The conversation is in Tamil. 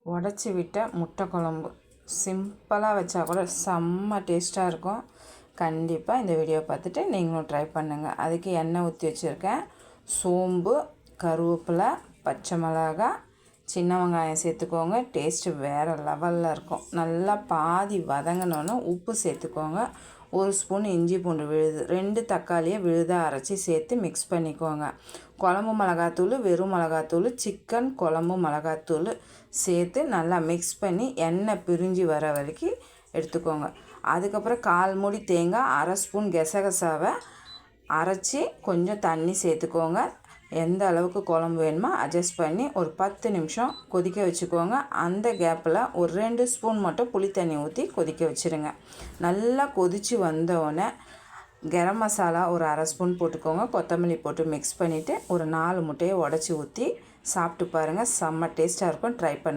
உடச்சி விட்ட முட்டை குழம்பு சிம்பிளாக வச்சா கூட செம்ம டேஸ்ட்டாக இருக்கும். கண்டிப்பாக இந்த வீடியோ பார்த்துட்டு நீங்களும் ட்ரை பண்ணுங்கள். அதுக்கு எண்ணெய் ஊற்றி வச்சுருக்கேன். சோம்பு, கருவேப்பிலை, பச்சை மிளகாய், சின்ன வெங்காயம் சேர்த்துக்கோங்க. டேஸ்ட்டு வேறு லெவலில் இருக்கும். நல்லா பாதி வதங்கினோன்னு உப்பு சேர்த்துக்கோங்க. 1 ஸ்பூன் இஞ்சி பூண்டு விழுது, 2 தக்காளியை விழுதாக அரைச்சி சேர்த்து மிக்ஸ் பண்ணிக்கோங்க. குழம்பு மிளகாத்தூள், வெறும் மிளகாத்தூள், சிக்கன் குழம்பு மிளகாத்தூள் சேர்த்து நல்லா மிக்ஸ் பண்ணி எண்ணெய் பிரிஞ்சு வர வரைக்கும் எடுத்துக்கோங்க. அதுக்கப்புறம் 1/4 மூடி தேங்காய், 1/2 ஸ்பூன் கசகசாவை அரைச்சி கொஞ்சம் தண்ணி சேர்த்துக்கோங்க. எந்த அளவுக்கு குழம்பு வேணுமோ அட்ஜஸ்ட் பண்ணி ஒரு 10 நிமிஷம் கொதிக்க வச்சுக்கோங்க. அந்த கேப்பில் ஒரு 2 ஸ்பூன் மட்டும் புளி தண்ணி ஊற்றி கொதிக்க வச்சுருங்க. நல்லா கொதித்து வந்தோடனே கரம் மசாலா ஒரு 1/2 ஸ்பூன் போட்டுக்கோங்க. கொத்தமல்லி போட்டு மிக்ஸ் பண்ணிவிட்டு ஒரு 4 முட்டையை உடச்சி ஊற்றி சாப்பிட்டு பாருங்கள். செம்ம டேஸ்ட்டாக இருக்கும். ட்ரை பண்ணுங்கள்.